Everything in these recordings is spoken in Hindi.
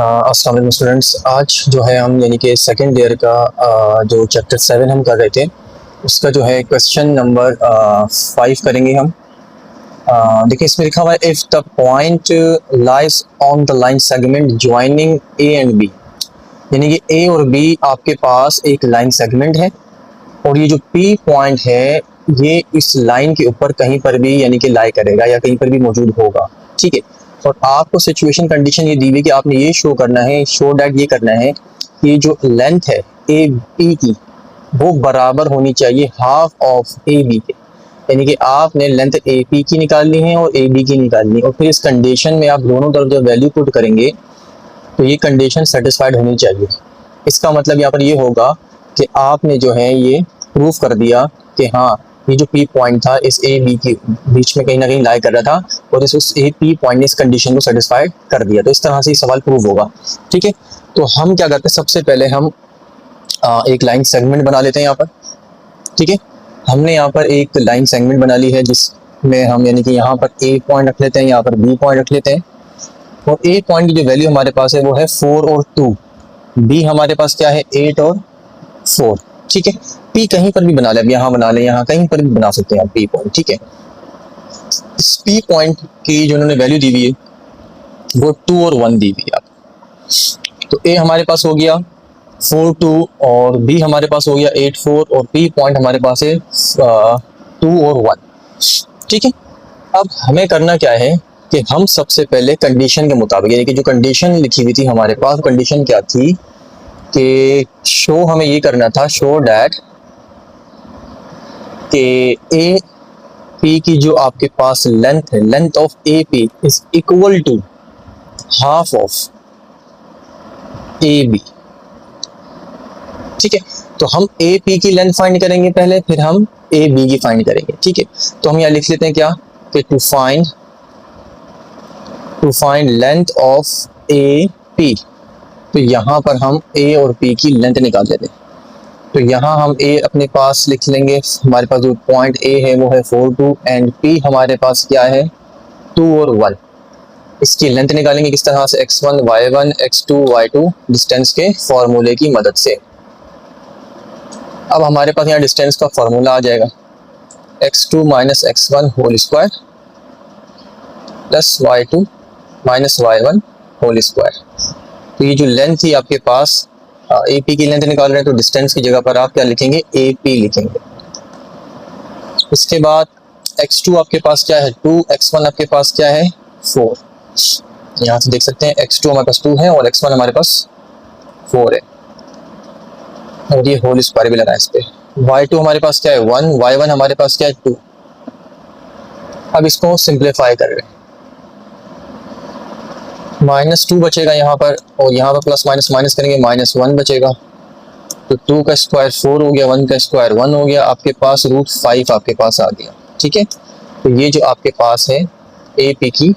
अस्सलाम वालेकुम स्टूडेंट्स। आज जो है हम यानी कि सेकंड ईयर का जो चैप्टर 7 हम कर रहे थे उसका जो है क्वेश्चन नंबर 5 करेंगे हम। देखिए इसमें लिखा हुआ है if the point lies on the line segment joining A and B, यानी कि ए और बी आपके पास एक लाइन सेगमेंट है और ये जो पी पॉइंट है ये इस लाइन के ऊपर कहीं पर भी यानी कि लाई करेगा या कहीं पर भी मौजूद होगा। ठीक है, और आपको सिचुएशन कंडीशन ये दी हुई कि आपने ये शो करना है, शो डैट ये करना है कि जो लेंथ है ए बी की वो बराबर होनी चाहिए हाफ ऑफ ए बी के, यानी कि आपने लेंथ ए पी की निकालनी है और ए बी की निकालनी है और फिर इस कंडीशन में आप दोनों तरफ जब वैल्यू पुट करेंगे तो ये कंडीशन सेटिस्फाइड होनी चाहिए। इसका मतलब यहाँ पर ये होगा कि आपने जो है ये प्रूफ कर दिया कि हाँ ये जो पी पॉइंट था इस ए बी के बीच में कहीं ना कहीं लाई कर रहा था और उस ए पी पॉइंट ने इस कंडीशन को सेटिस्फाइड कर दिया। तो इस तरह से ये सवाल प्रूव होगा। ठीक है, तो हम क्या करते हैं, सबसे पहले हम एक लाइन सेगमेंट बना लेते हैं यहाँ पर। ठीक है, हमने यहाँ पर एक लाइन सेगमेंट बना ली है जिसमें हम यानी कि यहाँ पर ए पॉइंट रख लेते हैं, यहाँ पर बी पॉइंट रख लेते हैं और ए पॉइंट की जो वैल्यू हमारे पास है वो है 4 और 2, बी हमारे पास क्या है 8 और 4। ठीक है, पी कहीं पर भी बना ले, यहाँ बना ले, यहाँ कहीं पर भी बना सकते हैं आप पी पॉइंट। ठीक है, इस पी पॉइंट की जो उन्होंने वैल्यू दी हुई है वो 2 और 1 दी हुई है आप। तो ए हमारे पास हो गया 4 2 और बी हमारे पास हो गया 8 4 और पी पॉइंट हमारे पास है 2 और 1। ठीक है, अब हमें करना क्या है कि हम सबसे पहले कंडीशन के मुताबिक, यानी कि जो कंडीशन लिखी हुई थी हमारे पास, कंडीशन क्या थी कि शो हमें ये करना था, शो डैट कि ए पी की जो आपके पास लेंथ है, length of A P is equal to half of A B. ठीक है, तो हम ए पी की लेंथ फाइंड करेंगे पहले, फिर हम ए बी की फाइंड करेंगे। ठीक है, तो हम यहाँ लिख लेते हैं क्या कि to find length of A P, तो यहाँ पर हम ए और पी की लेंथ निकाल लेते हैं। तो यहाँ हम ए अपने पास लिख लेंगे, हमारे पास जो पॉइंट ए है वो है 4 2 एंड पी हमारे पास क्या है 2 और 1। इसकी लेंथ निकालेंगे किस तरह से, x1 y1 x2 y2 distance के फॉर्मूले की मदद से। अब हमारे पास यहाँ डिस्टेंस का फॉर्मूला आ जाएगा x2 minus x1 whole square plus y2 minus y1 whole square. तो ये जो लेंथ थी आपके पास, ए पी की लेंथ निकाल रहे हैं तो डिस्टेंस की जगह पर आप क्या लिखेंगे, ए पी लिखेंगे। इसके बाद x2 आपके पास क्या है 2, x1 आपके पास क्या है 4। यहाँ से देख सकते हैं x2 हमारे पास 2 है और x1 हमारे पास 4 है और ये होल स्क्वायर भी लगा है इस पे। y2 हमारे पास क्या है 1, y1 हमारे पास क्या है 2। अब इसको सिंप्लीफाई कर रहे हैं, -2 बचेगा यहाँ पर और यहाँ पर प्लस माइनस माइनस करेंगे -1 बचेगा। तो 2 का स्क्वायर 4 हो गया, 1 का स्क्वायर 1 हो गया, आपके पास √5 आपके पास आ गया। ठीक है, तो ये जो आपके पास है ए पी की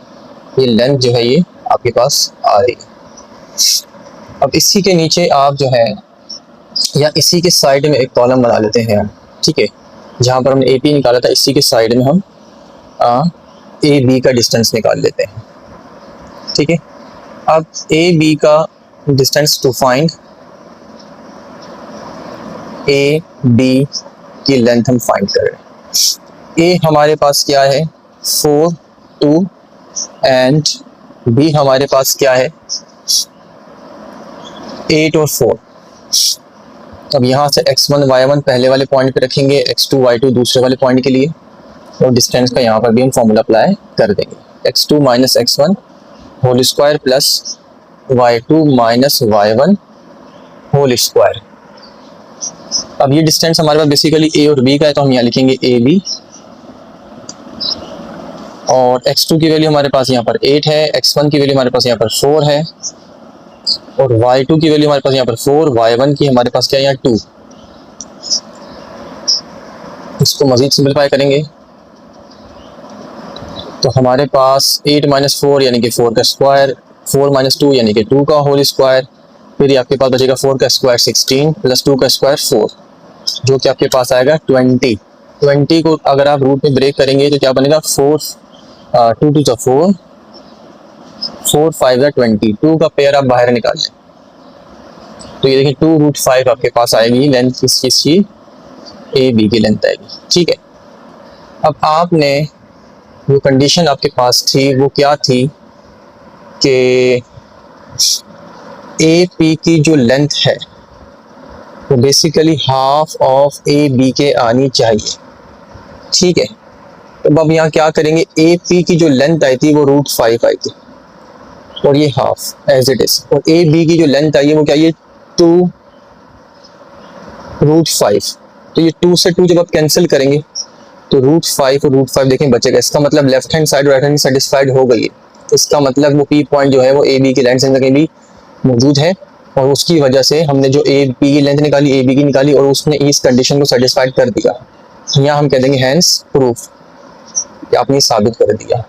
ये लेंथ जो है ये आपके पास आ रही है। अब इसी के नीचे आप जो है या इसी के साइड में एक कॉलम बना लेते हैं हम। ठीक है, जहाँ पर हमने ए पी निकाला था इसी के साइड में हम ए बी का डिस्टेंस निकाल लेते हैं। ठीक है, अब ए बी का distance to find A B की लेंथ हम फाइंड कर रहे हैं। ए हमारे पास क्या है 4 2 एंड बी हमारे पास क्या है 8 और 4। अब यहाँ से x1 y1 पहले वाले पॉइंट पे रखेंगे, x2 y2 दूसरे वाले पॉइंट के लिए और डिस्टेंस का यहाँ पर भी हम फॉर्मूला अप्लाई कर देंगे, x2 minus x1 whole square plus y2 minus y1 whole square. अब ये डिस्टेंस हमारे पास बेसिकली a और b का है तो हम यहाँ लिखेंगे ए बी और x2 की वैल्यू हमारे पास यहाँ पर 8 है, x1 की वैल्यू हमारे पास यहाँ पर 4 है और y2 की वैल्यू हमारे पास यहाँ पर 4, y1 की हमारे पास क्या है यहाँ 2। इसको मजीद सिंपलीफाई करेंगे तो हमारे पास 8 माइनस 4 यानी कि 4 का स्क्वायर, 4 माइनस 2 यानी कि 2 का होल स्क्वायर, फिर आपके पास बचेगा 4 का स्क्वायर 16 प्लस 2 का स्क्वायर 4 जो कि आपके पास आएगा 20। 20 को अगर आप रूट में ब्रेक करेंगे तो क्या बनेगा 4 2 2 4 4 5 या 20, 2 का पेयर आप बाहर निकाल लें तो ये देखिए 2√5 आपके पास आएगी लेंथ किस चीज़ की, ए बी की लेंथ आएगी। ठीक है, अब आपने जो कंडीशन आपके पास थी वो क्या थी कि ए पी की जो लेंथ है वो basically half of A B के आनी चाहिए। ठीक है, तो अब यहाँ क्या करेंगे, ए पी की जो लेंथ आई थी वो √5 आई थी और ये हाफ एज इट इज, और ए बी की जो लेंथ आई है वो क्या, ये 2√5। तो ये 2 से 2 जब आप कैंसिल करेंगे तो √5 और √5 देखें बचेगा। इसका मतलब लेफ्ट हैंड साइड और राइट हैंड सेटिस्फाइड हो गई है। इसका मतलब वो पी पॉइंट जो है वो ए बी की लेंथ से कहीं भी मौजूद है और उसकी वजह से हमने जो ए बी की लेंथ निकाली, ए बी की निकाली और उसने इस कंडीशन को सेटिस्फाइड कर दिया। यहाँ हम कह देंगे हैंस प्रूफ, कि आपने साबित कर दिया।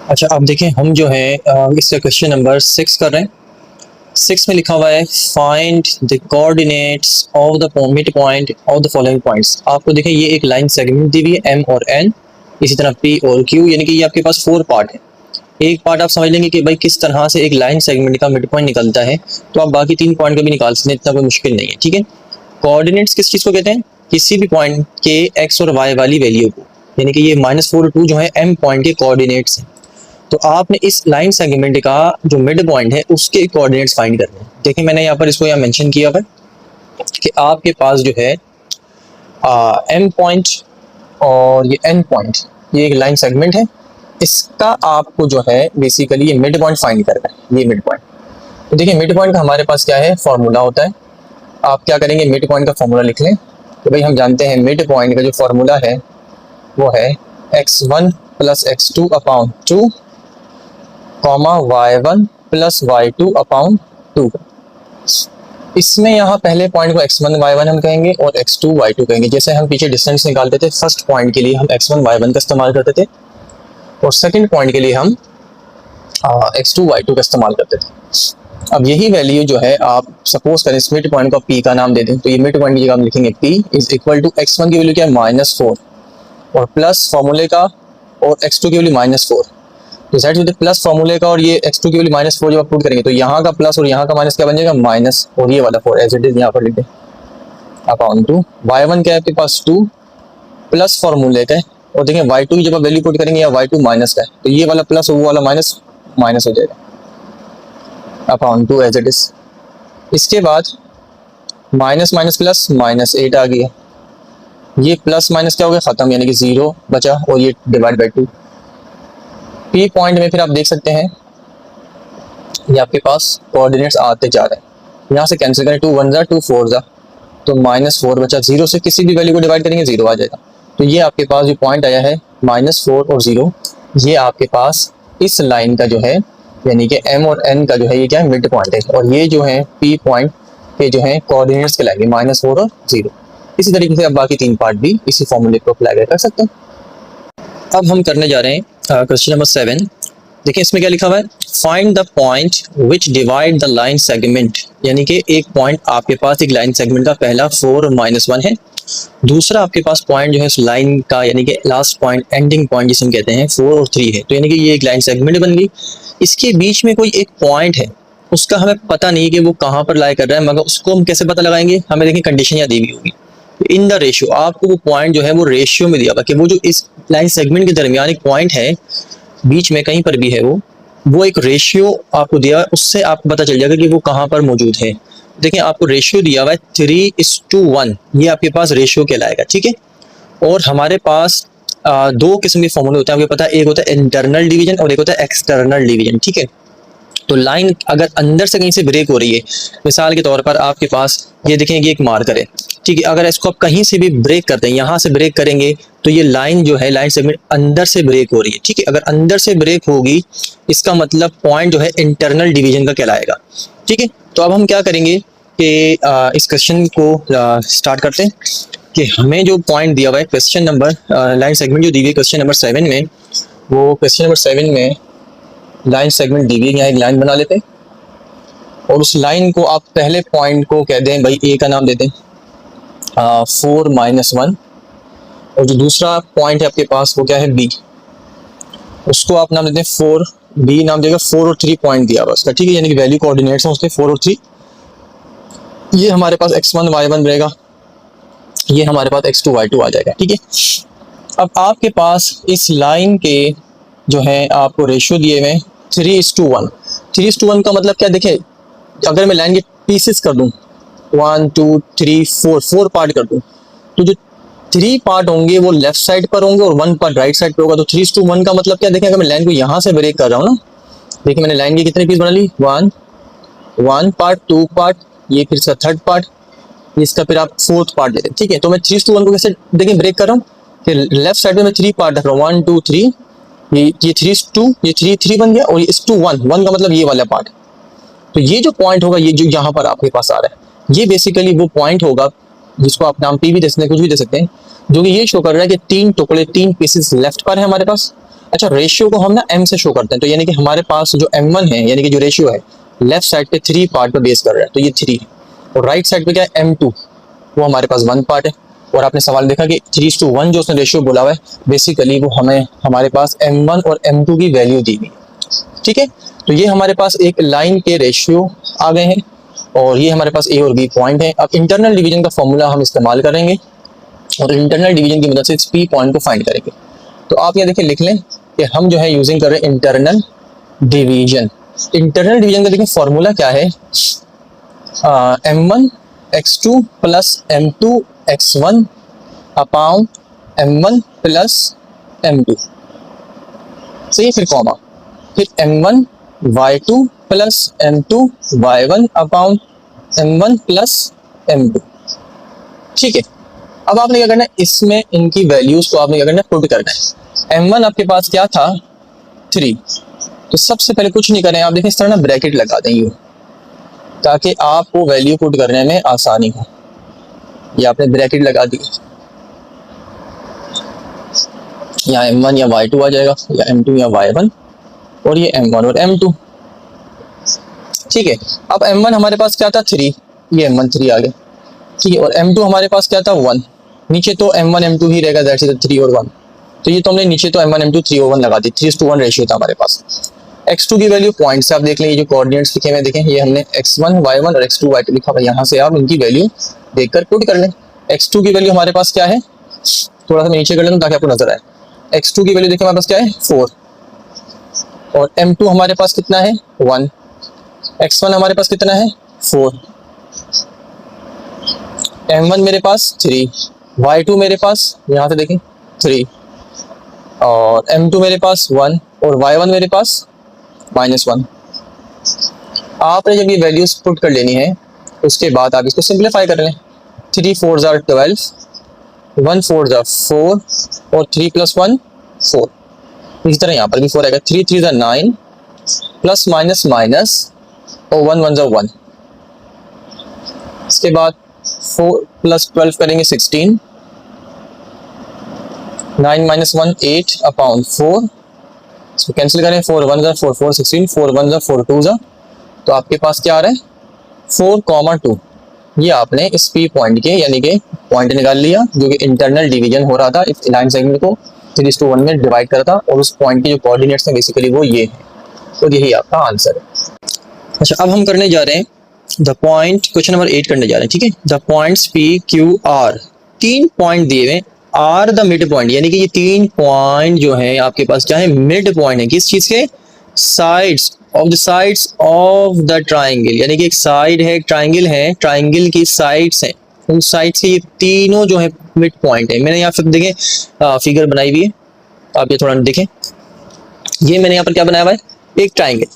अच्छा, अब देखें हम जो है इस क्वेश्चन नंबर 6 कर रहे हैं। 6 में लिखा हुआ है find the coordinates of the mid point of the following points. आपको देखें ये एक लाइन सेगमेंट दी हुई है एम और एन, इसी तरह पी और क्यू, यानी कि ये आपके पास 4 पार्ट है। एक पार्ट आप समझ लेंगे कि भाई किस तरह से एक लाइन सेगमेंट का मिड पॉइंट निकलता है, तो आप बाकी 3 पॉइंट का भी निकाल सकते हैं, इतना कोई मुश्किल नहीं है। ठीक है, कोऑर्डिनेट्स किस चीज़ को कहते हैं, किसी भी पॉइंट के एक्स और वाई वाली वैल्यू को, यानी कि ये -4 और 2 जो है एम पॉइंट के कोऑर्डिनेट्स हैं। तो आपने इस लाइन सेगमेंट का जो मिड पॉइंट है उसके कोऑर्डिनेट्स फाइंड करने हैं। देखिए मैंने यहाँ पर इसको यहाँ मेंशन किया हुआ कि आपके पास जो है एम पॉइंट और ये एन पॉइंट, ये एक लाइन सेगमेंट है, इसका आपको जो है बेसिकली ये मिड पॉइंट फाइंड करना है, ये मिड पॉइंट। तो देखिए मिड पॉइंट का हमारे पास क्या है, फॉर्मूला होता है। आप क्या करेंगे, मिड पॉइंट का फॉर्मूला लिख लें। तो भाई हम जानते हैं मिड पॉइंट का जो फॉर्मूला है वो है x1 + x2 upon 2 y1 + y2 upon 2। इसमें यहाँ पहले पॉइंट को x1 y1 हम कहेंगे और x2 y2 कहेंगे। जैसे हम पीछे डिस्टेंस निकालते थे, फर्स्ट पॉइंट के लिए हम x1 y1 का इस्तेमाल करते थे और सेकंड पॉइंट के लिए हम x2 y2 का इस्तेमाल करते थे। अब यही वैल्यू जो है आप सपोज करें इस मिड पॉइंट को p का नाम दे दें, तो ये मिड पॉइंट की जगह हम लिखेंगे p = x1 की वैल्यू क्या है -4 और प्लस फॉर्मूले का और x2 की वैल्यू -4। तो दैट इज प्लस फॉर्मूले का और ये x2 की वैल्यू -4 जब आप पुट करेंगे तो यहाँ का प्लस और यहाँ का माइनस क्या बन जाएगा, माइनस, और ये वाला 4 एज इट इज यहाँ पर लिख दें अपॉन 2। y1 क्या है आपके पास 2 प्लस फॉर्मूले का है और देखें y2 की जब आप वैल्यू पुट करेंगे या y2 माइनस का है तो ये वाला प्लस और वो वाला माइनस माइनस हो जाएगा अपॉन 2 एज इट इज। इसके बाद माइनस माइनस प्लस -8 आ गया, ये प्लस माइनस क्या हो गया, खत्म, यानी कि 0 बचा और ये डिवाइड बाय 2। पी पॉइंट में फिर आप देख सकते हैं ये आपके पास कोऑर्डिनेट्स आते जा रहे हैं, यहाँ से कैंसिल करें 2 1 2 4 तो -4 बचा, 0 से किसी भी वैल्यू को डिवाइड करेंगे 0 आ जाएगा। तो ये आपके पास जो पॉइंट आया है -4 और 0, ये आपके पास इस लाइन का जो है यानी कि m और n का जो है ये क्या है, मिड पॉइंट है और ये जो है p पॉइंट के जो है कोऑर्डिनेट्स कहलाएंगे -4 और 0। इसी तरीके से आप बाकी 3 पार्ट भी इसी फॉर्मूले को अप्लाई कर सकते हैं। अब हम करने जा रहे हैं क्वेश्चन नंबर 7। देखिए इसमें क्या लिखा हुआ है, find the point which divide the line segment, यानी कि एक पॉइंट आपके पास एक लाइन सेगमेंट का पहला 4 और -1 है, दूसरा आपके पास पॉइंट जो है इस लाइन का यानी कि लास्ट पॉइंट एंडिंग पॉइंट जिसे हम कहते हैं 4 और 3 है। तो यानी कि ये एक लाइन सेगमेंट बन गई, इसके बीच में कोई एक पॉइंट है, उसका हमें पता नहीं है कि वो कहाँ पर लाई कर रहा है, मगर उसको हम कैसे पता लगाएंगे, हमें देखिए कंडीशन यहाँ दी हुई होगी इन द रेशियो। आपको वो पॉइंट जो है वो रेशियो में दिया हुआ कि वो जो इस लाइन सेगमेंट के दरमियान एक पॉइंट है, बीच में कहीं पर भी है वो एक रेशियो आपको दिया है, उससे आपको पता चल जाएगा कि वो कहाँ पर मौजूद है। देखिए आपको रेशियो दिया हुआ है 3:1, ये आपके पास रेशियो कहलाएगा। ठीक है, और हमारे पास 2 किस्म के फॉर्मूले होते हैं, आपको पता है, एक होता है इंटरनल डिवीजन और एक होता है एक्सटर्नल डिवीजन। ठीक है, तो लाइन अगर अंदर से कहीं से ब्रेक हो रही है, मिसाल के तौर पर आपके पास ये देखें ये एक मार्कर है, ठीक है, अगर इसको आप कहीं से भी ब्रेक करते हैं, यहाँ से ब्रेक करेंगे तो ये लाइन जो है लाइन सेगमेंट अंदर से ब्रेक हो रही है। ठीक है, अगर अंदर से ब्रेक होगी इसका मतलब पॉइंट जो है इंटरनल डिवीजन का कहलाएगा। ठीक है, तो अब हम क्या करेंगे कि इस क्वेश्चन को स्टार्ट करते हैं कि हमें जो पॉइंट दिया हुआ है क्वेश्चन नंबर लाइन सेगमेंट जो दी हुई है क्वेश्चन नंबर 7 में, वो क्वेश्चन नंबर 7 में लाइन सेगमेंट दी हुई है। यहाँ एक लाइन बना लेते हैं और उस लाइन को आप पहले पॉइंट को कह दें भाई ए का नाम देते हैं 4 -1, और जो दूसरा पॉइंट है आपके पास वो क्या है बी, उसको आप नाम देते हैं 4 बी नाम देगा 4 और 3 पॉइंट दिया हुआ उसका, ठीक है, यानी कि वैल्यू कोऑर्डिनेट्स हैं उसके 4 और 3। ये हमारे पास x1 y1 रहेगा, ये हमारे पास x2 y2 आ जाएगा, ठीक है। अब आपके पास इस लाइन के जो है आपको रेशियो दिए हुए 3:1। 3:1 का मतलब क्या, देखें अगर मैं लाइन के पीसेस कर दूं 1 2 3 4 पार्ट कर दूं, तो जो 3 पार्ट होंगे वो लेफ्ट साइड पर होंगे और 1 पार्ट राइट साइड पर होगा। तो 3:1 का मतलब क्या, देखें अगर मैं लाइन को यहाँ से ब्रेक कर रहा हूँ ना, देखिए मैंने लाइन के कितने पीस बना ली, 1 पार्ट, 2 पार्ट, ये फिर इसका 3rd पार्ट, इसका फिर आप 4th पार्ट दे दें, ठीक है। तो मैं 3:1 को कैसे देखिए ब्रेक कर रहा हूँ कि लेफ्ट साइड में मैं 3 पार्ट रख रहा हूँ, 1 2 3, ये 3:2, ये 3 बन गया, और ये 1 का मतलब ये वाला पार्ट। तो ये जो पॉइंट होगा, ये जो यहाँ पर आपके पास आ रहा है, ये बेसिकली वो पॉइंट होगा जिसको आप नाम पी भी दे सकते हैं, कुछ भी दे सकते हैं, जो कि ये शो कर रहा है कि 3 टुकड़े 3 पीसेस लेफ्ट पर है हमारे पास। अच्छा, रेशियो को हम ना m से शो करते हैं, तो यानी कि हमारे पास जो m1 है, यानी कि जो रेशियो है लेफ्ट साइड पे 3 पार्ट पे बेस कर रहा है, तो ये 3 है, और राइट साइड पे क्या है m2, वो हमारे पास 1 पार्ट है। और आपने सवाल देखा कि 3:1 जो उसने रेशियो बोला हुआ है, बेसिकली वो हमें हमारे पास m1 और m2 की वैल्यू दी हुई, ठीक है। तो ये हमारे पास एक लाइन के रेशियो आ गए हैं, और ये हमारे पास ए और बी पॉइंट है। अब इंटरनल डिवीजन का फॉर्मूला हम इस्तेमाल करेंगे, और इंटरनल डिवीजन की मदद से इस पी पॉइंट को फाइंड करेंगे। तो आप यहाँ देखिए लिख लें कि हम जो है यूजिंग कर रहे हैं इंटरनल डिवीजन। इंटरनल डिवीजन का देखिए फॉर्मूला क्या है, m1 x2 plus m2 x1 upon m1 plus m2, सही, फिर कॉमा, फिर m1 y2 plus m2 y1 upon m1 plus m2, ठीक है। अब आपने क्या करना है, इसमें इनकी वैल्यूज को आपने क्या करना है, पुट करना है। m1 आपके पास क्या था, 3, तो सबसे पहले कुछ नहीं करें, आप देखें इस तरह ना ब्रैकेट लगा दें यूं, ताकि आपको वैल्यू पुट करने में आसानी हो। ये आपने ब्रैकेट लगा दी, यहाँ m1 या y2 आ जाएगा, या m2 या y1, और ये m1 और m2, ठीक है। अब m1 हमारे पास क्या था, 3, ये m1 3 आ गया, ठीक है, और m2 हमारे पास क्या था, 1, नीचे तो m1 m2 ही रहेगा, दैट्स इट 3 और 1, तो ये तो हमने नीचे तो m1 m2 3 और 1 लगा दी, 3:1 रेशियो था हमारे पास। x2 की वैल्यू पॉइंट से आप देख लें, ये जो कोऑर्डिनेट्स लिखे हुए देखें, ये हमने x1 y1 और x2 y2 लिखा हुआ है, यहाँ से आप इनकी वैल्यू देखकर पुट कर लें। x2 की वैल्यू हमारे पास क्या है, थोड़ा सा मैं नीचे कर लेता हूँ ताकि आपको नजर आए। x2 की वैल्यू देखिए हमारे पास क्या है, 4, और m2 हमारे पास कितना है, 1, x1 हमारे पास कितना है, 4, m1 मेरे पास 3, y2 मेरे पास यहाँ से देखें 3, और m2 मेरे पास 1, और y1 मेरे पास -1। आपने जब ये वैल्यूज पुट कर लेनी है, उसके बाद आप इसको सिंप्लीफाई कर लें। 3 4 are 12, 1 4 are 4, और 3 + 1 4। इसी तरह यहाँ पर भी 4 आएगा, 3 3 are 9, प्लस माइनस माइनस, और 1 1 are 1। इसके बाद 4 + 12 करेंगे 16, 9 - 1 8 अपॉन 4, इसको कैंसिल करें, 4 1 are 4 4 16, 4 1 are 4 2 are, तो आपके पास क्या आ रहा है, 4, 2। ये आपने इस पी पॉइंट के यानी कि पॉइंट निकाल लिया, जो कि इंटरनल डिवीजन हो रहा था, इस लाइन सेगमेंट को 3:1 में डिवाइड करा था, और उस पॉइंट के जो कोऑर्डिनेट्स हैं बेसिकली वो ये है, तो यही आपका आंसर है। अच्छा, अब हम करने जा रहे हैं द पॉइंट, क्वेश्चन नंबर 8 करने जा रहे हैं, ठीक है। The points P Q R, 3 point दिए हुए, आर द मिड पॉइंट, यानी कि ये 3 पॉइंट जो है आपके पास क्या है, मिड पॉइंट है, किस चीज के, साइड्स ऑफ द ट्राइंगल, यानी कि एक साइड है, एक ट्राइंगल है, ट्राइंगल की साइड्स हैं, उन साइड्स के ये तीनों जो है मिड पॉइंट है। मैंने यहाँ पर देखें फिगर बनाई हुई है, आप ये थोड़ा देखें, ये मैंने यहाँ पर क्या बनाया हुआ है, एक ट्राइंगल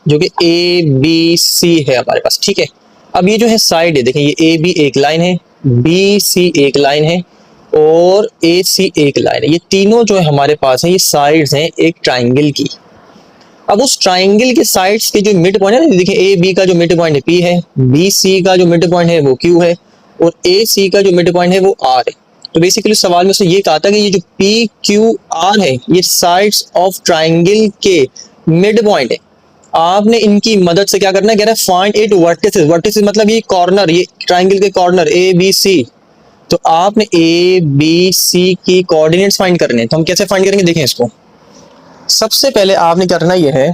जो कि ए बी सी है हमारे पास, ठीक है। अब ये जो है साइड है, देखें ये ए बी एक लाइन है, बी सी एक लाइन है, और ए सी एक लाइन है, ये तीनों जो है हमारे पास है, ये साइड्स हैं एक ट्राइंगल की। अब उस ट्राइंगल के साइड्स के जो मिड पॉइंट है ना, देखिए ए बी का जो मिड पॉइंट है पी है, बी सी का जो मिड पॉइंट है वो क्यू है, और ए सी का जो मिड पॉइंट है वो आर है। तो बेसिकली सवाल में उसने ये कहा था कि ये जो पी क्यू आर है, ये साइड्स ऑफ ट्राइंगल के मिड पॉइंट है। आपने इनकी मदद से क्या करना है, कह रहा है फाइंड इट वर्टिसेस, वर्टिसेस मतलब ये कॉर्नर, ये ट्राइंगल के कॉर्नर ए बी सी, तो आपने ए बी सी की कोऑर्डिनेट्स फाइंड करने हैं। तो हम कैसे फाइंड करेंगे, देखें इसको। सबसे पहले आपने करना यह है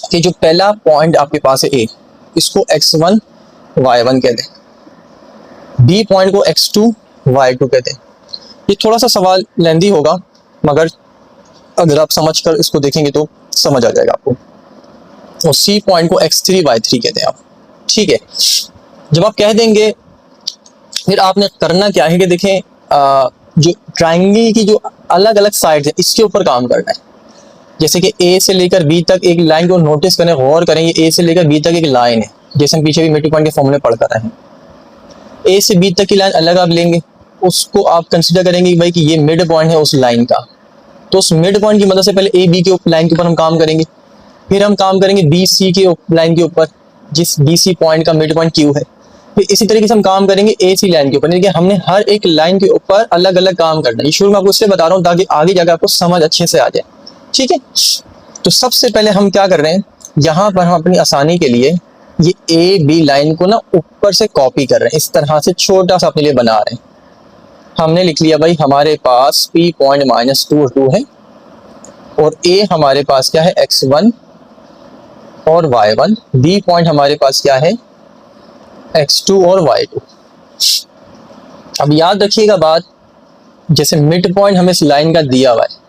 कि जो पहला पॉइंट आपके पास है ए, इसको x1 y1 कहते हैं, बी पॉइंट को x2 y2 कहते हैं। ये थोड़ा सा सवाल लेंदी होगा, मगर अगर आप समझ कर इसको देखेंगे तो समझ आ जाएगा आपको। और सी पॉइंट को x3 y3 कहते हैं आप। ठीक है, जब आप कह देंगे फिर आपने करना क्या है कि देखें जो ट्रायंगल की जो अलग अलग साइड है इसके ऊपर काम करना है। जैसे कि ए से लेकर बी तक एक लाइन को नोटिस करें, गौर करें, ये ए से लेकर बी तक एक लाइन है, जैसे हम पीछे भी मिड पॉइंट के फॉर्मूले पढ़ कर रहे हैं। ए से बी तक की लाइन अलग आप लेंगे, उसको आप कंसिडर करेंगे कि भाई कि ये मिड पॉइंट है उस लाइन का, तो उस मिड पॉइंट की मदद से पहले ए बी के लाइन के ऊपर हम काम करेंगे, फिर हम काम करेंगे बी सी के लाइन के ऊपर, जिस बी सी पॉइंट का मिड पॉइंट क्यू है। फिर इसी तरीके से हम काम करेंगे ए सी लाइन के ऊपर, यानी कि हमने हर एक लाइन के ऊपर अलग अलग काम करना है। ये शुरू में आपको इसलिए बता रहा हूँ ताकि आगे जाकर आपको समझ अच्छे से आ जाए। ठीक है, तो सबसे पहले हम क्या कर रहे हैं, यहाँ पर हम अपनी आसानी के लिए ये ए बी लाइन को ना ऊपर से कॉपी कर रहे हैं, इस तरह से छोटा सा अपने लिए बना रहे हैं। हमने लिख लिया भाई हमारे पास P पॉइंट -2 और 2 है, और A हमारे पास क्या है x1 और y1, B पॉइंट हमारे पास क्या है x2 और y2। अब याद रखिएगा बात, जैसे मिड पॉइंट हमें इस लाइन का दिया हुआ है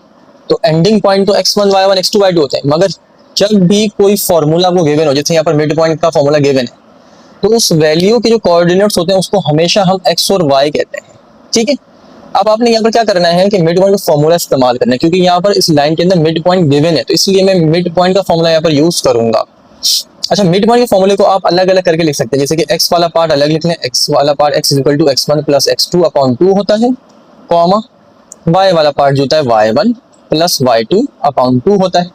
तो एंडिंग पॉइंट तो x1 y1 x2 y2 होते हैं, मगर जब भी कोई फॉर्मूला को गिवन हो, जैसे यहाँ पर मिड पॉइंट का फॉर्मूला गिवन है, तो उस वैल्यू के जो कोऑर्डिनेट्स होते हैं उसको हमेशा हम x और y कहते हैं। ठीक है, अब आपने यहाँ पर क्या करना है कि मिड पॉइंट का फॉर्मूला इस्तेमाल करना है, क्योंकि यहाँ पर इस लाइन के अंदर मिड पॉइंट गिवन है, तो इसलिए मैं मिड पॉइंट का फॉर्मूला यहाँ पर यूज करूंगा। अच्छा, मिड पॉइंट के फॉर्मूले को आप अलग अलग करके लिख सकते हैं, जैसे कि x वाला पार्ट अलग लिख लें, x वाला part x equal to x1 plus x2 upon 2 होता है, कॉमा y वाला पार्ट जो होता है y1 प्लस y2 अपॉन 2 होता है।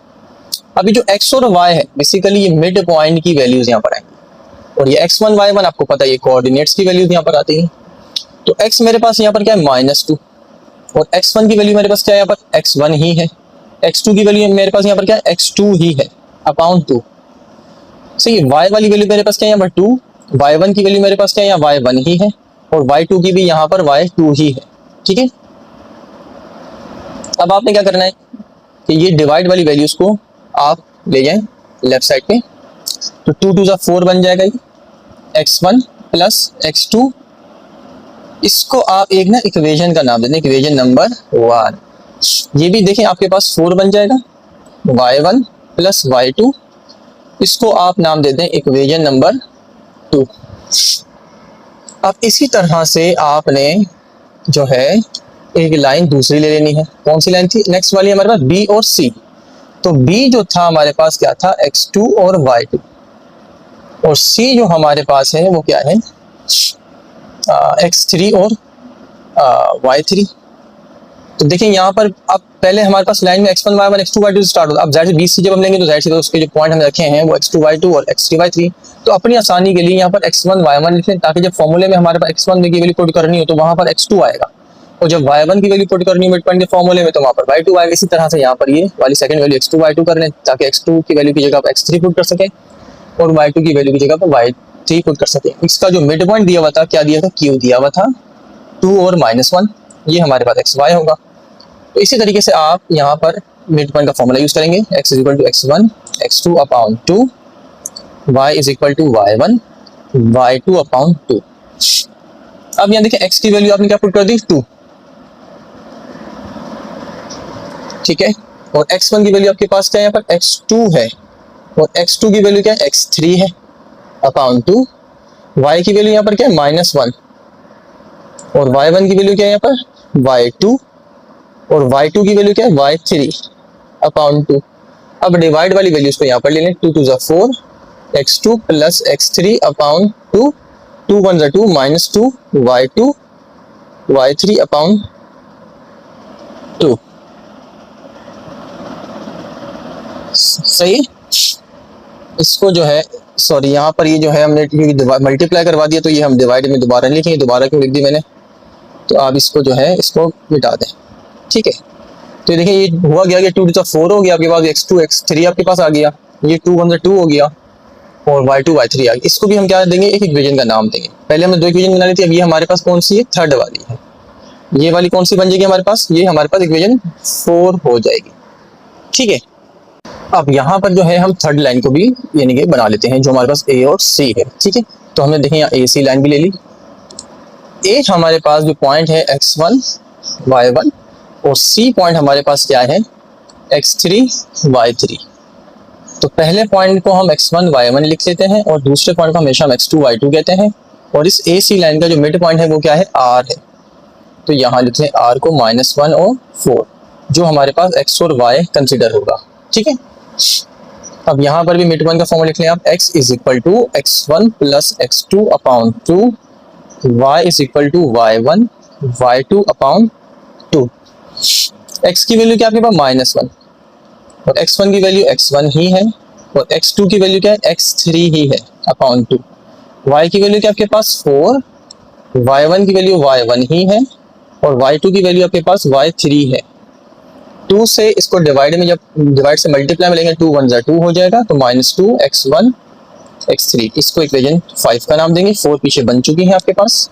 अभी जो x और y है बेसिकली ये मिड पॉइंट की वैल्यूज यहाँ पर आएंगी, और ये x1 y1 आपको पता है ये कोऑर्डिनेट्स की वैल्यूज यहाँ पर आती हैं। तो x मेरे पास यहाँ पर क्या है -2, और x1 की वैल्यू मेरे पास क्या है यहाँ पर x1 ही है, x2 की वैल्यू मेरे पास यहाँ पर क्या है x2 ही है अपॉन 2। सही, y वाली वैल्यू मेरे पास क्या है यहाँ पर 2, y1 की वैल्यू मेरे पास क्या है यहाँ y1 ही है, और y2 की भी यहाँ पर y2 ही है। ठीक है, अब आपने क्या करना है कि ये डिवाइड वाली वैल्यूज को आप ले जाएं लेफ्ट साइड पे, तो 2 2 4 बन जाएगा ये x1 प्लस x2। इसको आप एक ना इक्वेशन का नाम दे दें, इक्वेशन नंबर 1। ये भी देखें आपके पास 4 बन जाएगा, y1 प्लस y2, इसको आप नाम दे दें इक्वेशन नंबर 2। अब इसी तरह से आपने जो है एक लाइन दूसरी ले लेनी है। कौन सी लाइन थी नेक्स्ट वाली हमारे पास, B और C। तो B जो था हमारे पास क्या था x2 और y2, और C जो हमारे पास है वो क्या है x3 और y3। तो देखिए यहाँ पर अब पहले हमारे पास लाइन में x1 y1 x2 y2 start होता है। अब जाहिर से B से जब हम लेंगे तो जाहिर से उसके जो पॉइंट हमने रखे हैं वो x2 y2 और x3 y3। तो अपनी आसानी के लिए यहाँ पर x1 y1 लिखें, ताकि जब फॉर्मूले में हमारे पास x1 की वैल्यू पुट करनी हो तो वहाँ पर x2 आएगा, और जब y1 की वैल्यू पुट करनी है मिड पॉइंट के फॉर्मूले में तो वहाँ पर y2 आएगा। इसी तरह से यहाँ पर ये वाली सेकंड वैल्यू x2 y2 कर लें, ताकि x2 की वैल्यू की जगह पर x3 पुट कर सकें और y2 की वैल्यू की जगह पर y3 पुट कर सकें। इसका जो मिड पॉइंट दिया हुआ था क्या दिया था, q दिया हुआ था 2 और -1, ये हमारे पास xy होगा। तो इसी तरीके से आप यहाँ पर मिड पॉइंट का फॉर्मूला यूज करेंगे, x is equal to x1 x2 upon 2, y is equal to y1 y2 upon 2। अब यहाँ देखिए x की वैल्यू आपने क्या पुट कर दी 2, ठीक है, और x1 की वैल्यू आपके पास क्या है यहाँ पर x2 है, और x2 की वैल्यू क्या है x3 है अपॉन 2, y की वैल्यू यहाँ पर क्या है -1, और y1 की वैल्यू क्या है यहाँ पर y2, और y2 की वैल्यू क्या है y3 अपॉन 2। अब डिवाइड वाली वैल्यूज को यहाँ पर ले लें, 2 2 4 x2 plus x3 upon 2, 2 1 2 -2 y2 y3 upon 2। सही, इसको जो है सॉरी यहाँ पर ये जो है हमने मल्टीप्लाई करवा दिया, तो ये हम डिवाइड में दोबारा लिखेंगे, दोबारा क्यों लिख दी मैंने, तो आप इसको जो है इसको मिटा दें। ठीक है, तो देखिए ये हुआ गया कि 2 2 4 हो गया आपके पास, x2 x3 आपके पास आ गया, ये 2 1 2 हो गया, और y2 y3 आ गया। इसको भी हम क्या देंगे, एक इक्वेशन का नाम देंगे। पहले हमने 2 इक्वेशन बना ली थी, अब ये हमारे पास कौन सी है, थर्ड वाली है। ये वाली कौन सी बन जाएगी हमारे पास, ये हमारे पास इक्वेशन 4 हो जाएगी। ठीक है, अब यहाँ पर जो है हम थर्ड लाइन को भी यानी कि बना लेते हैं, जो हमारे पास ए और सी है, ठीक है। तो हमने देखें यहाँ ए सी लाइन भी ले ली। ए हमारे पास जो पॉइंट है x1 y1 और सी पॉइंट हमारे पास क्या है x3 y3। तो पहले पॉइंट को हम x1 y1 लिख लेते हैं और दूसरे पॉइंट को हमेशा हम x2 y2 कहते हैं। और इस ए सी लाइन का जो मिड पॉइंट है वो क्या है r है। तो यहाँ लिखते हैं r को -1 और 4, जो हमारे पास x और y कंसिडर होगा, ठीक है। अब यहाँ पर भी मिड पॉइंट का फॉर्मूला लिख लें आप, x is equal to x1 plus x2 upon 2, y is equal to y1 y2 upon 2। x की वैल्यू क्या आपके पास -1 और x1 की वैल्यू x1 ही है और x2 की वैल्यू क्या है x3 ही है अपॉन 2। y की वैल्यू क्या आपके पास 4, y1 की वैल्यू y1 ही है और y2 की वैल्यू आपके पास y3 है। 2 से इसको डिवाइड में, जब डिवाइड से मल्टीप्लाई में लेंगे 2 1 2 हो जाएगा, तो -2 x1 x3, इसको इक्वेशन 5 का नाम देंगे। 4 पीछे बन चुकी है आपके पास,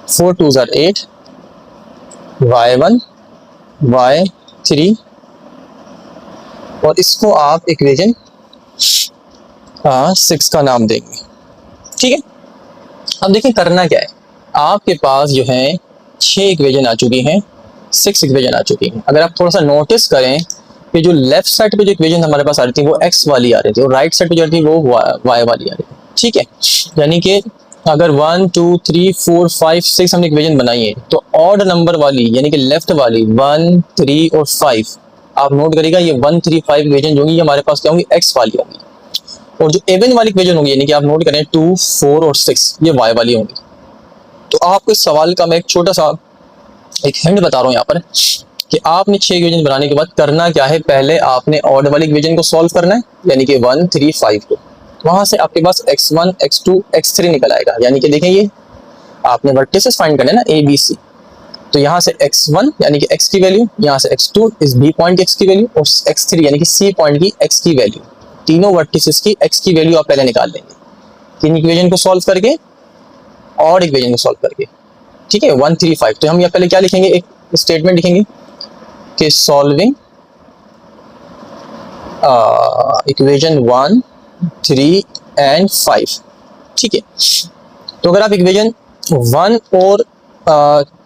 4 2 8, y1 y3 और इसको आप इक्वेशन 6 का नाम देंगे, ठीक है। अब देखिए करना क्या है, आपके पास जो है 6 इक्वेशन आ चुकी हैं, 6 इक्वेशन आ चुकी हैं। अगर आप थोड़ा सा नोटिस करें कि जो लेफ्ट साइड पे जो इक्वेशन हमारे पास आ रही थी वो x वाली आ रही थी और राइट साइड पे जो थी वो y वाली आ रही थी, ठीक है। यानी कि अगर 1 2 3 4 5 6 हमने इक्वेशन बनाई है, तो ऑड नंबर वाली यानी कि लेफ्ट वाली 1 3 और 5 आप नोट करिएगा, ये 1 3 5 इक्वेशन जो होंगी ये हमारे पास क्या होंगी x वाली होंगी। और जो इवन वाली इक्वेशन होंगी यानी कि आप नोट करें 2 4 और 6 ये y वाली होंगी। तो आपको इस सवाल का मैं एक छोटा सा एक हिंट बता रहा हूँ यहाँ पर कि आपने 6 इक्वेशन बनाने के बाद करना क्या है, पहले आपने ऑड वाली इक्वेशन को सॉल्व करना है यानी कि 1 3 5 को, वहां से आपके पास x1 x2 x3 निकल आएगा। यानी कि देखें ये आपने वर्टिसेस फाइंड करने ना a b c, तो यहाँ से x1 यानी कि x की वैल्यू, यहाँ से x2 इस b पॉइंट की x की वैल्यू और x3 यानी कि c पॉइंट की x की वैल्यू, तीनों वर्टिसेस की x की वैल्यू आप पहले निकाल लेंगे तीन इक्वेशन को सॉल्व करके और इक्वेशन को सॉल्व करके, ठीक है। 1 3 5, तो हम यहाँ पहले क्या लिखेंगे, एक स्टेटमेंट लिखेंगे कि सॉल्विंग इक्वेशन 1 3 एंड 5, ठीक है। तो अगर आप इक्वेशन 1 और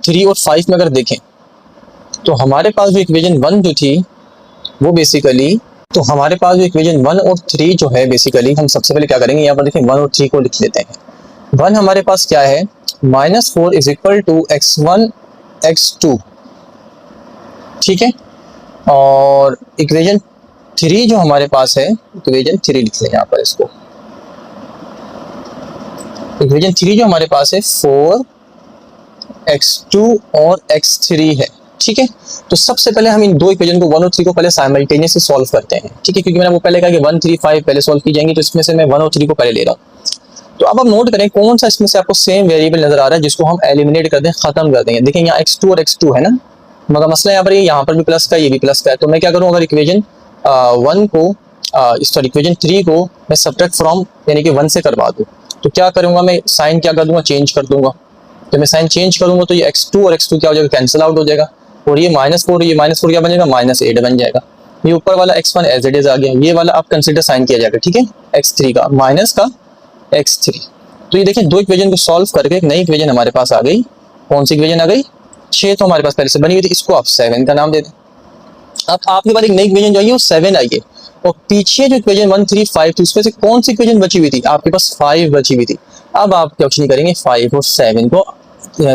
3 और 5 में अगर देखें तो हमारे पास जो इक्वेशन 1 जो थी वो बेसिकली, तो हमारे पास जो इक्वेशन 1 और 3 जो है बेसिकली हम सबसे पहले क्या करेंगे, यहाँ पर देखें 1 और 3 को लिख लेते हैं। 1 हमारे पास क्या है -4 is equal to x1 x2, ठीक है। और इक्वेशन 3 जो हमारे पास है, इक्वेशन 3 लिख लें यहाँ पर इसको, इक्वेशन 3 जो हमारे पास है 4 x2 और x3 है, ठीक है। तो सबसे पहले हम इन दो इक्वेशन को 1 और 3 को पहले साइमल्टेनियसली सॉल्व करते हैं, ठीक है, क्योंकि मैंने वो पहले कहा कि 1 3 5 पहले सॉल्व की जाएंगी, तो इसमें से मैं 1 और 3 को पहले ले रहा हूँ। तो अब आप नोट करें कौन सा इसमें से आपको सेम वेरिएबल नजर आ रहा है जिसको हम एलिमिनेट कर दें, खत्म कर देंगे। देखिए यहाँ x2 और x2 है ना, मगर मसला यहाँ पर भी प्लस का, ये भी प्लस का है। तो मैं क्या करूँ, अगर इक्वेशन 1 को सॉरी इक्वेशन 3 को मैं सब्ट्रैक्ट फ्रॉम यानी कि 1 से करवा दूँ, तो क्या करूँगा मैं, साइन क्या कर दूंगा, चेंज कर दूंगा। तो मैं साइन चेंज करूंगा तो ये x2 और x2 क्या हो जाएगा, कैंसिल आउट हो जाएगा, और ये -4 ये -4 क्या बन जाएगा, -8 बन जाएगा। ये ऊपर वाला x1 एज इट इज आ गया, ये वाला आप कंसीडर साइन किया जाएगा, ठीक है, x3 का माइनस का x3। तो ये देखिए दो इक्वेशन को सॉल्व करके एक नई इक्वेशन हमारे पास आ गई। कौन सी इक्वेशन आ गई, 6 तो हमारे पास पहले से बनी हुई थी, इसको आप 7 का नाम दे दें। अब आपके पास एक नई इक्वेशन जो है वो 7 आई है, और पीछे जो इक्वेशन 1 3 5 थी उसमें से कौन सी इक्वेशन बची हुई थी, आपके पास 5 बची हुई थी। अब आप क्या कुछ नहीं करेंगे, 5 और 7 को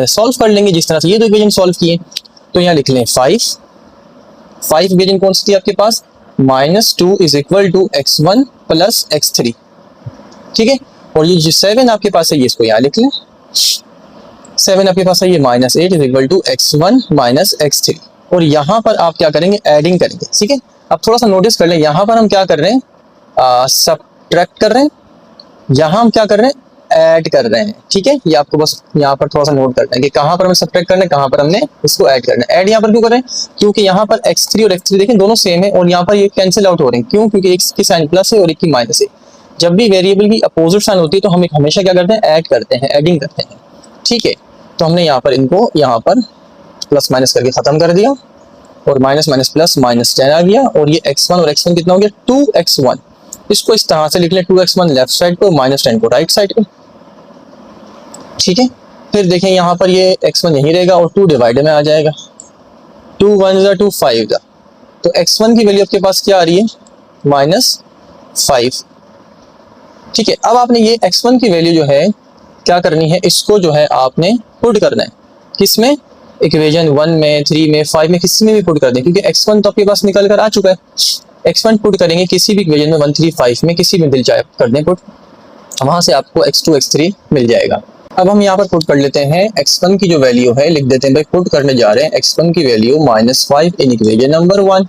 सॉल्व कर लेंगे जिस तरह से ये दो इक्वेशन सॉल्व किए। तो यहाँ लिख लें 5 इक्वेशन कौन सी थी आपके पास, -2 is equal to x1 plus x3, ठीक है। और ये जो 7 आपके पास है ये इसको यहाँ लिख लें, 7 आपके पास है ये -8 is equal to x1 minus x3। और यहाँ पर आप क्या करेंगे, एडिंग करेंगे, ठीक है। अब थोड़ा सा नोटिस कर लें, यहाँ पर हम क्या कर रहे हैं, सबट्रैक्ट कर रहे हैं, यहाँ हम क्या कर रहे हैं, ऐड कर रहे हैं, ठीक है। ये आपको बस यहाँ पर थोड़ा सा नोट करना है कि कहाँ पर हमें सबट्रैक्ट करना है, कहाँ पर हमने इसको ऐड करना है। ऐड यहाँ पर क्यों कर रहे हैं, क्योंकि यहाँ पर x3 और x3 देखें दोनों सेम है, और यहाँ पर ये कैंसिल आउट हो रहे हैं, क्यों, क्योंकि एक की साइन प्लस है और एक की माइनस है। जब भी वेरिएबल की अपोजिट साइन होती है तो हम हमेशा क्या करते हैं, ऐड करते हैं, एडिंग करते हैं, ठीक है। तो हमने यहाँ पर इनको यहाँ पर प्लस माइनस करके खत्म कर दिया। और माइनस माइनस प्लस -10 आ गया, और ये x1 और x1 कितना हो गया 2x1। इसको इस तरह से लिख लें 2x1 लेफ्ट साइड पे, -10 को राइट साइड पे, ठीक है। फिर देखें यहाँ पर ये x1 यहीं रहेगा और 2 डिवाइड में आ जाएगा, 2 1 जा 2 5 जा, तो x1 की वैल्यू आपके पास क्या आ रही है -5, ठीक है। अब आपने ये x1 की वैल्यू जो है क्या करनी है, इसको जो है आपने पुट करना है, किसमें, इक्वेशन 1 में 3 में 5 में, किसी में भी पुट कर दें, क्योंकि x1 तो आपके पास निकल कर आ चुका है। x1 पुट करेंगे किसी भी इक्वेशन में 1 3 5 में, किसी में दिल चाहे कर दें पुट, वहां से आपको x2 x3 मिल जाएगा। अब हम यहाँ पर पुट कर लेते हैं x1 की जो वैल्यू है, लिख देते हैं भाई पुट करने जा रहे हैं x1 की वैल्यू -5 इन इक्वेशन नंबर 1।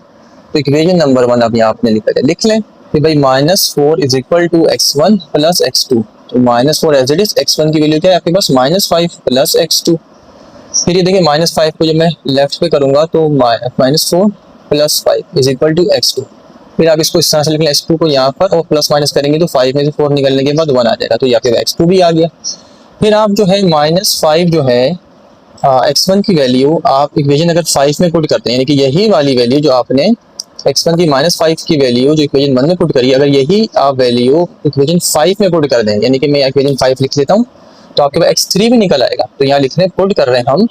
तो इक्वेशन नंबर 1 अब यहाँ आपने लिख लें कि भाई -4 is equal to x1 plus x2। तो -4 एज इट इज, x1 की वैल्यू क्या है आपके पास -5 प्लस x2। फिर ये देखिए -5 को जब मैं लेफ्ट पे करूंगा तो -4 plus 5 is equal to x2। फिर आप इसको इस तरह से लिख लें, x2 को यहाँ पर और प्लस माइनस करेंगे तो 5 में से 4 निकलने के बाद 1 आ जाएगा, तो यहाँ पे x2 भी आ गया। फिर आप जो है -5 जो है x1 की वैल्यू आप इक्वेशन अगर 5 में पुट करते हैं, यानी कि यही वाली वैल्यू जो आपने x1 की -5 की वैल्यू जो इक्वेशन 1 में पुट करी, अगर यही आप वैल्यू इक्वेशन 5 में पुट कर दें, यानी कि मैं इक्वेशन 5 लिख लेता हूँ, तो आपके पास x3 भी निकल आएगा। तो यहाँ लिख रहे हैं पुट कर रहे हैं हम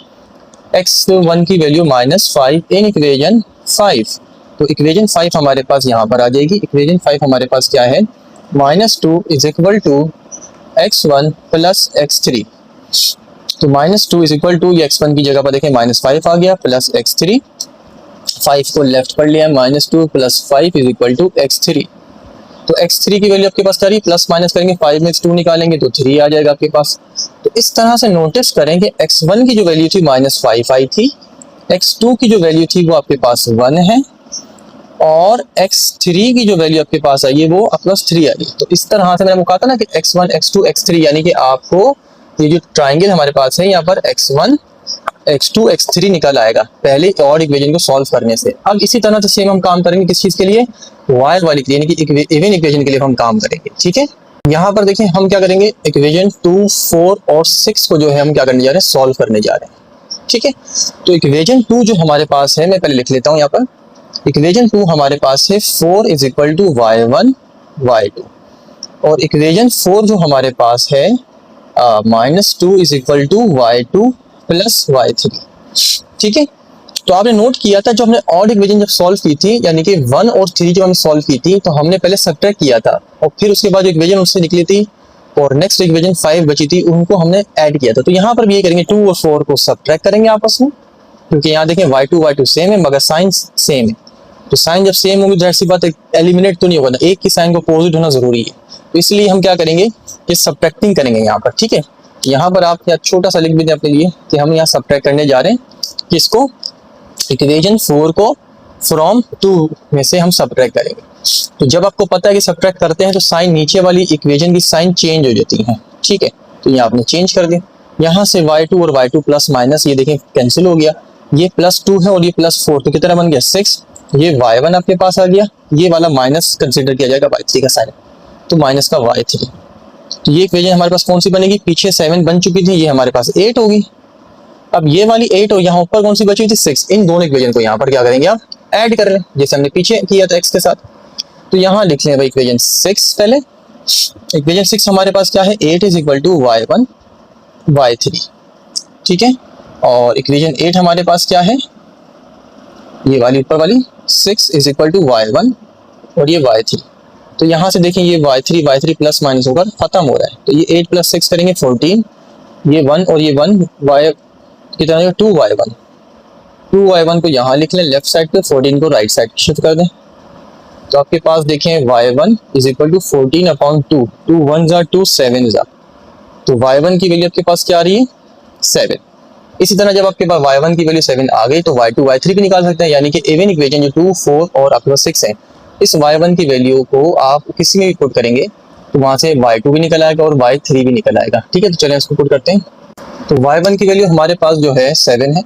x1 की वैल्यू -5 इन इक्वेशन 5। तो इक्वेशन 5 हमारे पास यहाँ पर आ जाएगी। इक्वेशन 5 हमारे पास क्या है, -2 is equal to x1 plus x3। तो -2 इज इक्वल टू, ये x1 की जगह पर देखें -5 आ गया, प्लस x3, 5 को लेफ्ट पढ़ लिया, -2 plus 5 is equal to x3। तो x3 की वैल्यू आपके पास क्या रही, प्लस माइनस करेंगे 5 में 2 निकालेंगे तो 3 आ जाएगा आपके पास। तो इस तरह से नोटिस करें कि x1 की जो वैल्यू थी -5 आई थी, x2 की जो वैल्यू थी वो आपके पास 1 है, और x3 की जो वैल्यू आपके पास आई है वो +3 आई। तो इस तरह से मैंने कहा था ना कि x1 x2 x3, यानी कि आपको ये जो ट्राइंगल हमारे पास है यहाँ पर x1 x2 x3 निकल आएगा पहले और इक्वेशन को सॉल्व करने से। अब इसी तरह से सेम हम काम करेंगे किस चीज के लिए, y वाली के लिए, यानी कि इवन इक्वेशन के लिए हम काम करेंगे, ठीक है। यहाँ पर देखिए हम क्या करेंगे, इक्वेशन 2 4 और 6 को जो है हम क्या करने जा रहे हैं, सॉल्व करने जा रहे हैं, ठीक है। तो इक्वेशन 2 जो हमारे पास है, मैं पहले लिख लेता हूँ यहाँ पर, इक्वेशन 2 हमारे पास है 4 is equal to y1 y2, और इक्वेशन 4 जो हमारे पास है -2 is equal to y2 plus y3, ठीक है। तो आपने नोट किया था जब हमने ऑड इक्वेशन जब सॉल्व की थी, यानी कि 1 और 3 जब हमने सॉल्व की थी, तो हमने पहले सब्ट्रैक्ट किया था और फिर उसके बाद जो इक्वेशन उससे निकली थी और नेक्स्ट इक्वेशन 5 बची थी उनको हमने ऐड किया था। तो यहाँ पर भी ये करेंगे 2 और 4 को सब्ट्रैक्ट करेंगे आपस में, क्योंकि यहाँ देखें y2 सेम है मगर साइन सेम है। तो साइन जब सेम होगी जाहिर सी बात एलिमिनेट तो नहीं होगा ना, एक की साइन को अपोजिट होना जरूरी है। तो इसलिए हम क्या करेंगे, ये सब्ट्रैक्टिंग करेंगे यहाँ पर, ठीक है। यहाँ पर आप क्या छोटा सा लिख भी दें अपने लिए कि हम यहाँ सब्ट्रैक्ट करने जा रहे हैं किसको, इक्वेशन 4 को फ्रॉम 2 में से हम सब्ट्रैक्ट करेंगे। तो जब आपको पता है कि सब्ट्रैक्ट करते हैं तो साइन नीचे वाली इक्वेशन की साइन चेंज हो जाती है, ठीक है। तो ये आपने चेंज कर दिया, यहाँ से y2 और y2 प्लस माइनस ये देखें कैंसिल हो गया, ये +2 है और ये +4, तो कितना बन गया 6। ये y1 आपके पास आ गया, ये वाला माइनस कंसिडर किया जाएगा y3 का साइन, तो माइनस का y3। तो ये इक्वेशन हमारे पास कौन सी बनेगी, पीछे 7 बन चुकी थी, ये हमारे पास 8 होगी। अब ये वाली 8 और यहाँ ऊपर कौन सी बची थी 6, इन दोनों इक्वेशन को यहाँ पर क्या करेंगे आप ऐड कर लें, जैसे हमने पीछे किया था x के साथ। तो यहाँ लिख लें भाई इक्वेशन 6 पहले, इक्वेशन 6 हमारे पास क्या है, 8 is equal to y1 y3, ठीक है। और इक्वेशन 8 हमारे पास क्या है, ये वाली ऊपर वाली 6 इज इक्वल टू y1 और ये y3। तो यहाँ से देखें ये y3 प्लस माइनस होकर खत्म हो रहा है, तो ये 8 + 6 करेंगे 14, ये 1 और ये 1 y कितना है 2y1, 2y1 को यहाँ लिख लें लेफ्ट साइड पे, 14 को राइट साइड शिफ्ट कर दें। तो आपके पास देखें y1 इज इक्वल टू 14/2, 2 1 जा 2 7 जा, तो y1 की वैल्यू आपके पास क्या आ रही है 7। इसी तरह जब आपके पास y1 की वैल्यू 7 आ गई तो y2 y3 भी निकाल सकते हैं, यानी कि इवन इक्वेशन जो 2 4 और आपके पास 6 है, इस y1 की वैल्यू को आप किसी में भी पुट करेंगे तो वहां से y2 भी निकल आएगा और y3 भी निकल आएगा, ठीक है। तो चलें इसको पुट करते हैं। तो y1 की वैल्यू हमारे पास जो है 7 है,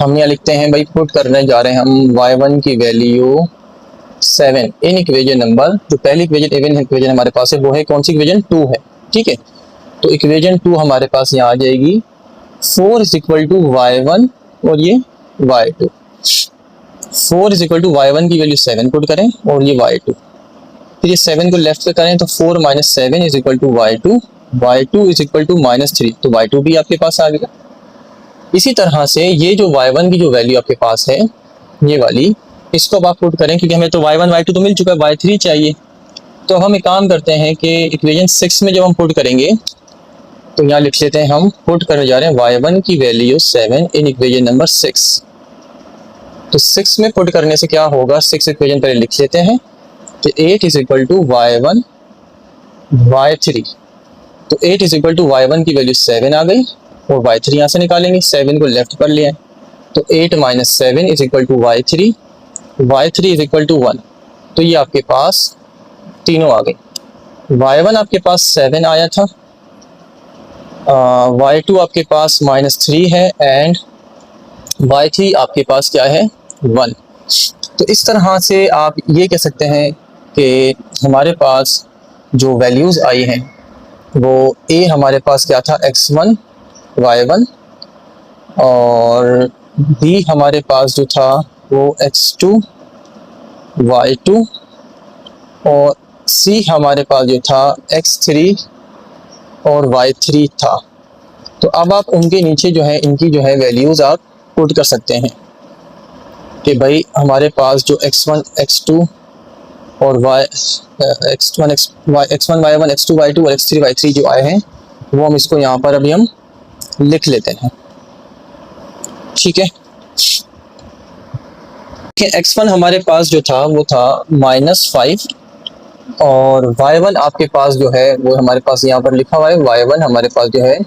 हम यहाँ लिखते हैं भाई पुट करने जा रहे हैं हम y1 की वैल्यू 7 इन इक्वेशन नंबर, जो पहली इक्वेशन इवन इक्वेशन हमारे पास है वो है कौन सी इक्वेशन 2 है, ठीक है। तो इक्वेशन 2 हमारे पास यहाँ आ जाएगी 4 इज इक्वल टू y1 और ये y2, 4 is equal to y1 की वैल्यू 7 पुट करें और ये y2, फिर ये 7 को लेफ्ट पे करें तो 4 minus 7 is equal to y2, y2 is equal to -3, तो y2 भी आपके पास आ गया। इसी तरह से ये जो y1 की जो वैल्यू आपके पास है ये वाली, इसको अब आप पुट करें क्योंकि हमें तो y1 y2 तो मिल चुका है, y3 चाहिए। तो हम एक काम करते हैं कि इक्वेशन 6 में जब हम पुट करेंगे तो यहाँ लिख लेते हैं, हम पुट करने जा रहे हैं y1 की वैल्यू 7 इन इक्वेशन नंबर 6। तो 6 में पुट करने से क्या होगा, 6 इक्वेशन पहले लिख लेते हैं कि 8 is equal to y1 y3, तो 8 इज इक्वल टू y1 की वैल्यू 7 आ गई और y3 यहाँ से निकालेंगे, 7 को लेफ्ट पर ले आए तो 8 minus 7 is equal to y3, y3 is equal to 1, तो ये आपके पास तीनों आ गए। y1 आपके पास 7 आया था, y2 आपके पास -3 है एंड y3 आपके पास क्या है 1। तो इस तरह से आप ये कह सकते हैं कि हमारे पास जो वैल्यूज़ आई हैं वो a हमारे पास क्या था x1 y1, और b हमारे पास जो था वो x2 y2, और c हमारे पास जो था x3 और y3 था। तो अब आप उनके नीचे जो है इनकी जो है वैल्यूज़ आप पुट कर सकते हैं कि भाई हमारे पास जो x1 x2 और x1 y1 x2 y2 और x3 y3 जो आए हैं वो हम इसको यहाँ पर अभी हम लिख लेते हैं, ठीक है। x1 हमारे पास जो था वो था -5 और y1 आपके पास जो है वो हमारे पास यहाँ पर लिखा हुआ है, y1 हमारे पास जो है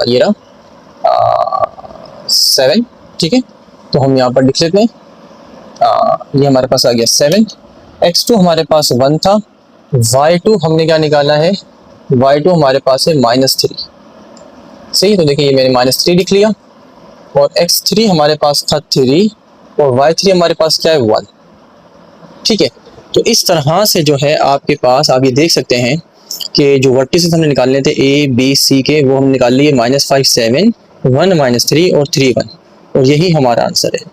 ये रहा 7, ठीक है। तो हम यहाँ पर लिख लेते हैं, ये हमारे पास आ गया 7, x2 हमारे पास 1 था, y2 हमने क्या निकाला है, y2 हमारे पास है -3, सही। तो देखिए ये मैंने -3 लिख लिया, और x3 हमारे पास था 3 और y3 हमारे पास क्या है 1, ठीक है। तो इस तरह से जो है आपके पास आप ये देख सकते हैं कि जो वर्टिसेस हमने निकालने थे a b c के वो हम निकाल लिए, -5 7 1 -3 और 3 1, और यही हमारा आंसर है।